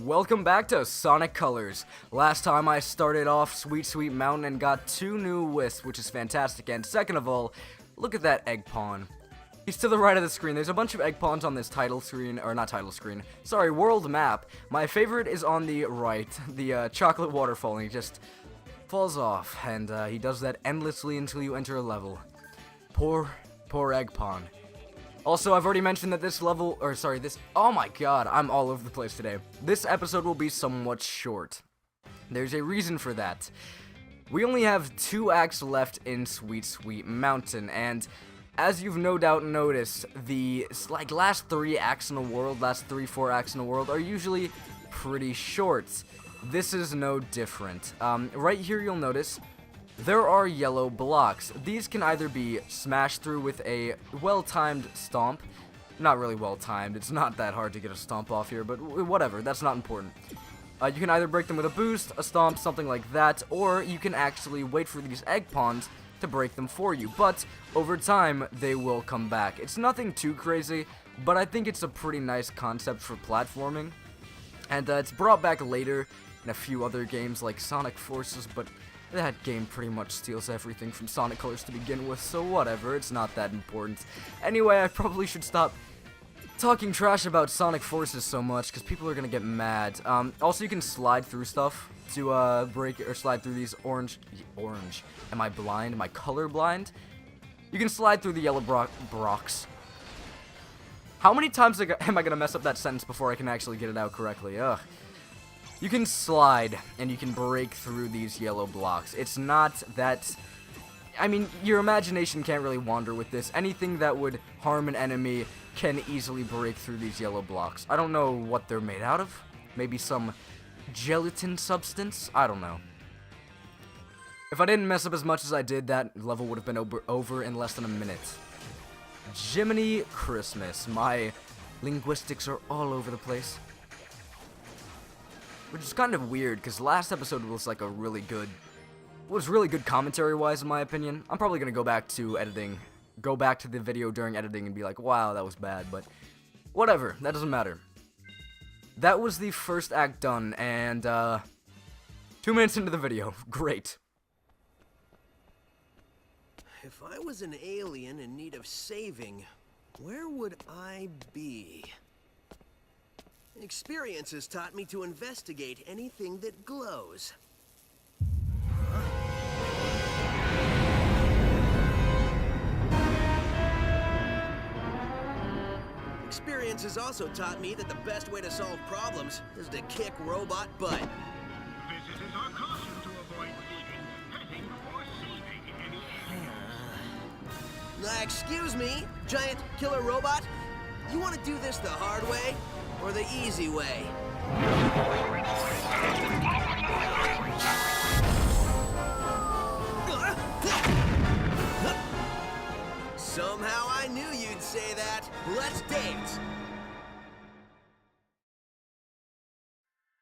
Welcome back to Sonic Colors. Last time I started off Sweet Sweet Mountain and got 2 new wisps, which is fantastic. And second of all, look at that egg pawn. He's to the right of the screen. There's a bunch of egg pawns on this title screen, or not title screen, sorry, world map. My favorite is on the right, the chocolate waterfall, and he just falls off. And he does that endlessly until you enter a level. Poor egg pawn. Also, I've already mentioned that this level, oh my god, I'm all over the place today. This episode will be somewhat short. There's a reason for that. We only have 2 acts left in Sweet Sweet Mountain, and as you've no doubt noticed, the last 3 acts in the world, last 3-4 acts in the world are usually pretty short. This is no different. Right here you'll notice there are yellow blocks. These can either be smashed through with a well-timed stomp. Not really well-timed. It's not that hard to get a stomp off here, but whatever. That's not important. You can either break them with a boost, a stomp, something like that, or you can actually wait for these egg pawns to break them for you. But over time, they will come back. It's nothing too crazy, but I think it's a pretty nice concept for platforming. And it's brought back later in a few other games like Sonic Forces, but that game pretty much steals everything from Sonic Colors to begin with, so whatever, it's not that important. Anyway, I probably should stop talking trash about Sonic Forces so much, because people are gonna get mad. Also, you can slide through stuff to break or slide through these orange. Am I blind? Am I colorblind? You can slide through the yellow blocks. How many times am I gonna mess up that sentence before I can actually get it out correctly? Ugh. You can slide, and you can break through these yellow blocks. It's not that... I mean, your imagination can't really wander with this. Anything that would harm an enemy can easily break through these yellow blocks. I don't know what they're made out of. Maybe some gelatin substance? I don't know. If I didn't mess up as much as I did, that level would have been over in less than a minute. Jiminy Christmas. My linguistics are all over the place. Which is kind of weird, because last episode was like really good commentary-wise, in my opinion. I'm probably going to go back to the video during editing and be like, wow, that was bad, but whatever, that doesn't matter. That was the first act done, and 2 minutes into the video. Great. If I was an alien in need of saving, where would I be? Experience has taught me to investigate anything that glows. Experience has also taught me that the best way to solve problems is to kick robot butt. Visitors are cautioned to avoid feeding, petting, or seizing any alien. Excuse me, giant killer robot? You want to do this the hard way? Or the easy way? Somehow I knew you'd say that. Let's dance.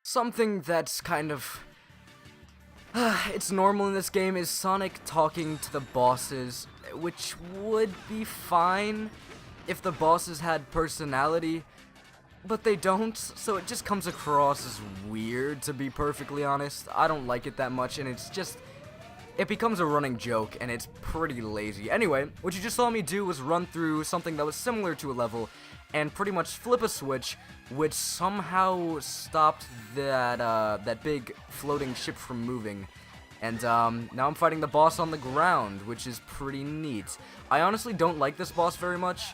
Something that's kind of... it's normal in this game is Sonic talking to the bosses, which would be fine if the bosses had personality. But they don't, so it just comes across as weird, to be perfectly honest. I don't like it that much, and it's just... it becomes a running joke, and it's pretty lazy. Anyway, what you just saw me do was run through something that was similar to a level, and pretty much flip a switch, which somehow stopped that big floating ship from moving. And now I'm fighting the boss on the ground, which is pretty neat. I honestly don't like this boss very much.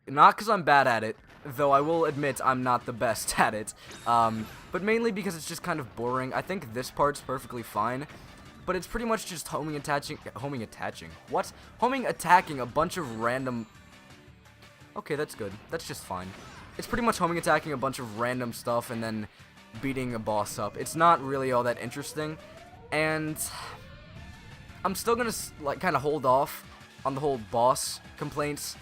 Not because I'm bad at it, though I will admit I'm not the best at it, but mainly because it's just kind of boring. I think this part's perfectly fine, but it's pretty much just homing attacking a bunch of random... Okay, that's good. That's just fine. It's pretty much homing attacking a bunch of random stuff and then beating a boss up. It's not really all that interesting, and I'm still gonna kind of hold off on the whole boss complaints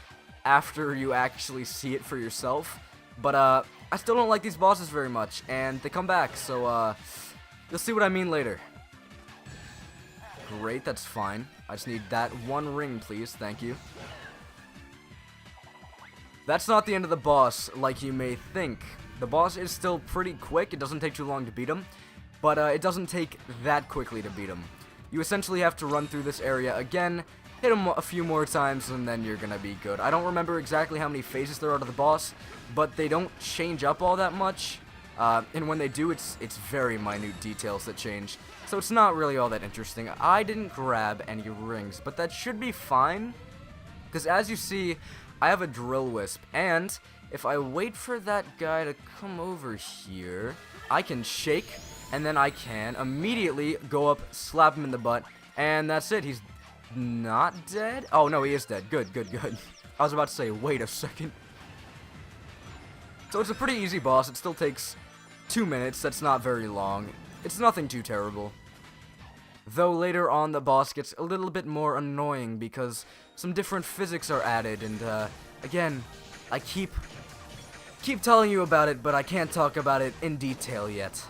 after you actually see it for yourself, but I still don't like these bosses very much, and they come back, so you'll see what I mean later. Great, that's fine. I just need that 1 ring, please, thank you. That's not the end of the boss, like you may think. The boss is still pretty quick. It doesn't take too long to beat him, but it doesn't take that quickly to beat him. You essentially have to run through this area again, hit him a few more times, and then you're gonna be good. I don't remember exactly how many phases there are to the boss, but they don't change up all that much. And when they do, it's very minute details that change. So it's not really all that interesting. I didn't grab any rings, but that should be fine. Because as you see, I have a drill wisp. And if I wait for that guy to come over here, I can shake. And then I can immediately go up, slap him in the butt. And that's it. He's not dead? Oh, no, he is dead. Good, good, good. I was about to say, wait a second. So it's a pretty easy boss. It still takes 2 minutes. That's not very long. It's nothing too terrible. Though later on the boss gets a little bit more annoying because some different physics are added, and again, I keep telling you about it, but I can't talk about it in detail yet.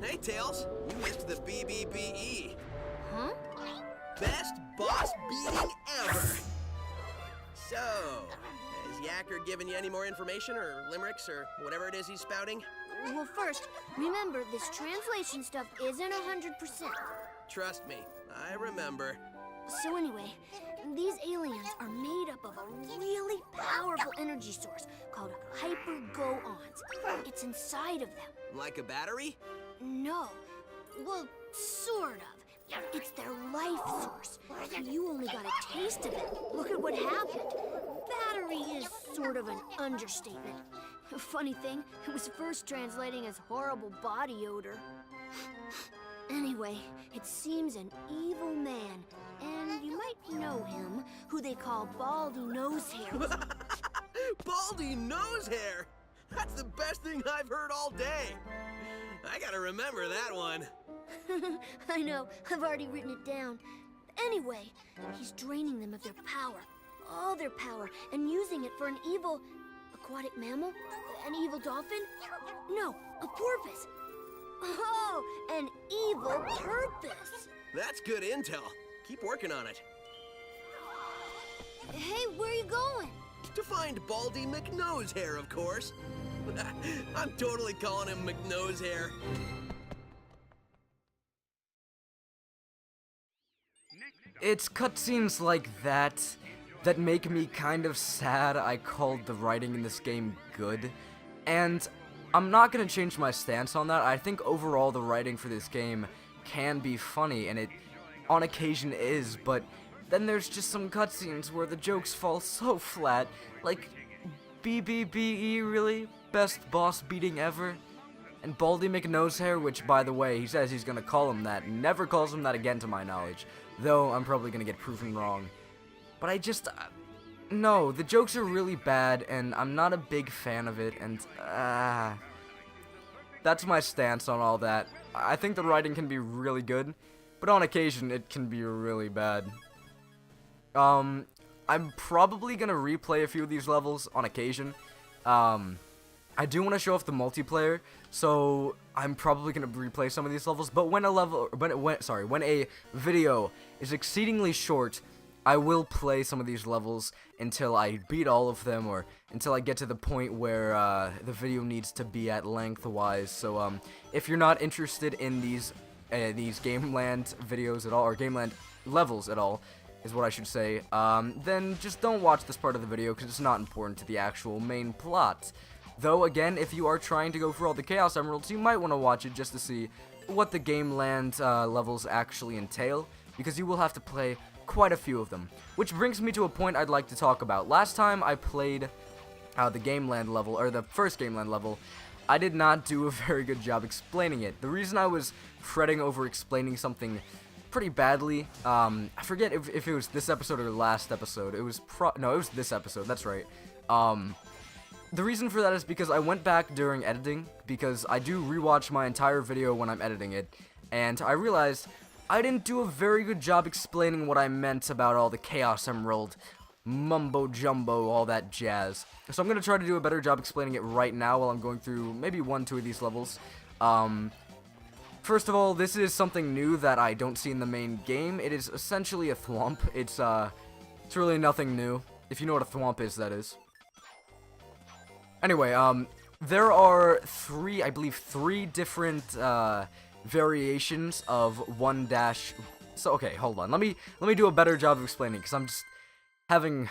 Hey, Tails, you missed the BBBE. Huh? Best boss beating ever. So, has Yacker given you any more information or limericks or whatever it is he's spouting? Well, first, remember, this translation stuff isn't 100%. Trust me, I remember. So anyway, these aliens are made up of a really powerful energy source called hyper-go-ons. It's inside of them. Like a battery? No. Well, sort of. It's their life source. You only got a taste of it. Look at what happened. Battery is sort of an understatement. Funny thing, it was first translating as horrible body odor. Anyway, it seems an evil man, and you might know him, who they call Baldy Nosehair. Baldy Nosehair! That's the best thing I've heard all day. I gotta remember that one. I know, I've already written it down. Anyway, he's draining them of their power, all their power, and using it for an evil aquatic mammal? An evil dolphin? No, a porpoise. Oh, an evil purpose. That's good intel. Keep working on it. Hey, where are you going? To find Baldy McNosehair, of course. I'm totally calling him McNosehair. It's cutscenes like that that make me kind of sad I called the writing in this game good. And I'm not gonna change my stance on that. I think overall the writing for this game can be funny, and it on occasion is, but then there's just some cutscenes where the jokes fall so flat. Like, BBBE, really? Best boss beating ever? And Baldy McNosehair, which, by the way, he says he's gonna call him that, never calls him that again to my knowledge. Though, I'm probably gonna get proven wrong. But I just... no, the jokes are really bad, and I'm not a big fan of it, and... that's my stance on all that. I think the writing can be really good, but on occasion, it can be really bad. I'm probably gonna replay a few of these levels on occasion. I do want to show off the multiplayer, so I'm probably gonna replay some of these levels. But when a video is exceedingly short, I will play some of these levels until I beat all of them, or until I get to the point where the video needs to be at lengthwise. So if you're not interested in these Gameland videos at all, or Gameland levels at all, is what I should say, then just don't watch this part of the video because it's not important to the actual main plot. Though, again, if you are trying to go for all the Chaos Emeralds, you might want to watch it just to see what the Gameland levels actually entail, because you will have to play quite a few of them. Which brings me to a point I'd like to talk about. Last time I played the Gameland level, or the first Gameland level, I did not do a very good job explaining it. The reason I was fretting over explaining something pretty badly, I forget if it was this episode or last episode. It was it was this episode, that's right. The reason for that is because I went back during editing, because I do rewatch my entire video when I'm editing it, and I realized I didn't do a very good job explaining what I meant about all the Chaos Emerald mumbo jumbo, all that jazz. So I'm going to try to do a better job explaining it right now while I'm going through maybe 1-2 of these levels. First of all, this is something new that I don't see in the main game. It is essentially a thwomp. It's really nothing new. If you know what a thwomp is, that is. Anyway, there are I believe three different variations of 1-. So okay, hold on. Let me do a better job of explaining, because I'm just having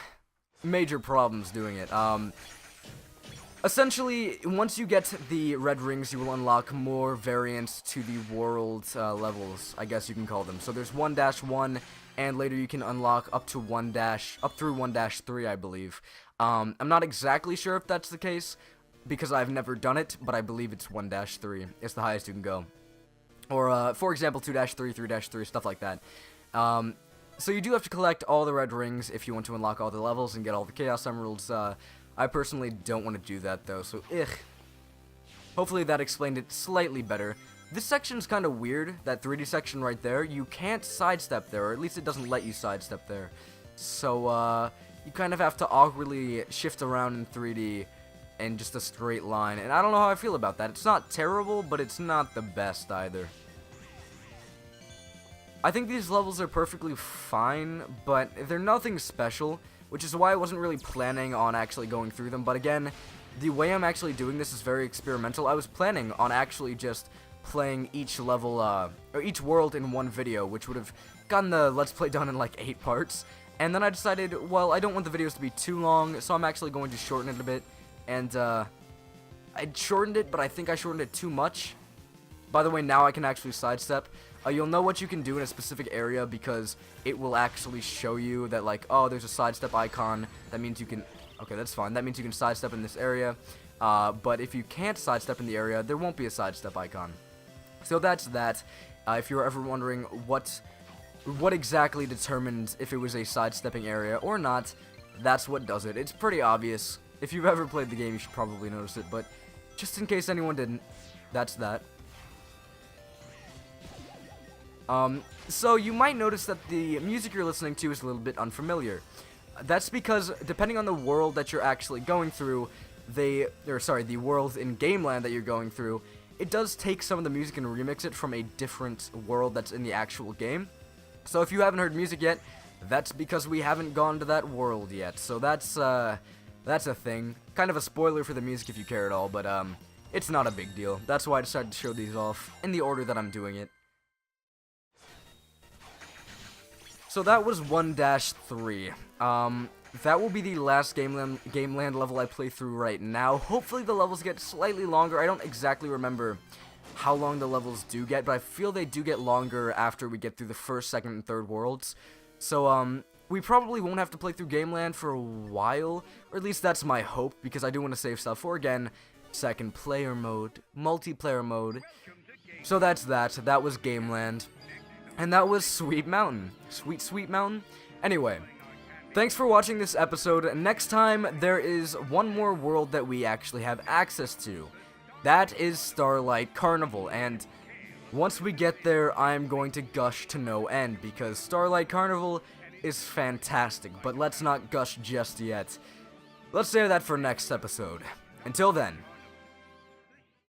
major problems doing it. Essentially, once you get the red rings, you will unlock more variants to the world levels, I guess you can call them. So there's 1-1, and later you can unlock up through 1-3, I believe. I'm not exactly sure if that's the case, because I've never done it, but I believe it's 1-3. It's the highest you can go. Or, for example, 2-3, 3-3, stuff like that. So you do have to collect all the red rings if you want to unlock all the levels and get all the Chaos Emeralds. I personally don't want to do that, though, so hopefully that explained it slightly better. This section's kind of weird, that 3D section right there. You can't sidestep there, or at least it doesn't let you sidestep there. So, you kind of have to awkwardly shift around in 3D in just a straight line, and I don't know how I feel about that. It's not terrible, but it's not the best either. I think these levels are perfectly fine, but they're nothing special, which is why I wasn't really planning on actually going through them. But again, the way I'm actually doing this is very experimental. I was planning on actually just playing each level, or each world in one video, which would have gotten the Let's Play done in like 8 parts. And then I decided, well, I don't want the videos to be too long, so I'm actually going to shorten it a bit. And, I shortened it, but I think I shortened it too much. By the way, now I can actually sidestep. You'll know what you can do in a specific area because it will actually show you that, like, oh, there's a sidestep icon. That means you can... Okay, that's fine. That means you can sidestep in this area. But if you can't sidestep in the area, there won't be a sidestep icon. So that's that. If you're ever wondering what exactly determines if it was a sidestepping area or not, that's what does it. It's pretty obvious. If you've ever played the game, you should probably notice it. But just in case anyone didn't, that's that. So you might notice that the music you're listening to is a little bit unfamiliar. That's because, depending on the world that you're actually going through, the world in Gameland that you're going through, it does take some of the music and remix it from a different world that's in the actual game. So if you haven't heard music yet, that's because we haven't gone to that world yet. So that's a thing. Kind of a spoiler for the music if you care at all, but it's not a big deal. That's why I decided to show these off in the order that I'm doing it. So that was 1-3. That will be the last Gameland level I play through right now. Hopefully the levels get slightly longer. I don't exactly remember how long the levels do get, but I feel they do get longer after we get through the first, second, and third worlds. So, we probably won't have to play through Gameland for a while, or at least that's my hope, because I do want to save stuff for, again, second player mode, multiplayer mode. So that's that. That was Gameland. And that was Sweet Mountain. Sweet Mountain? Anyway, thanks for watching this episode. Next time, there is one more world that we actually have access to. That is Starlight Carnival, and once we get there, I'm going to gush to no end, because Starlight Carnival is fantastic, but let's not gush just yet. Let's save that for next episode. Until then,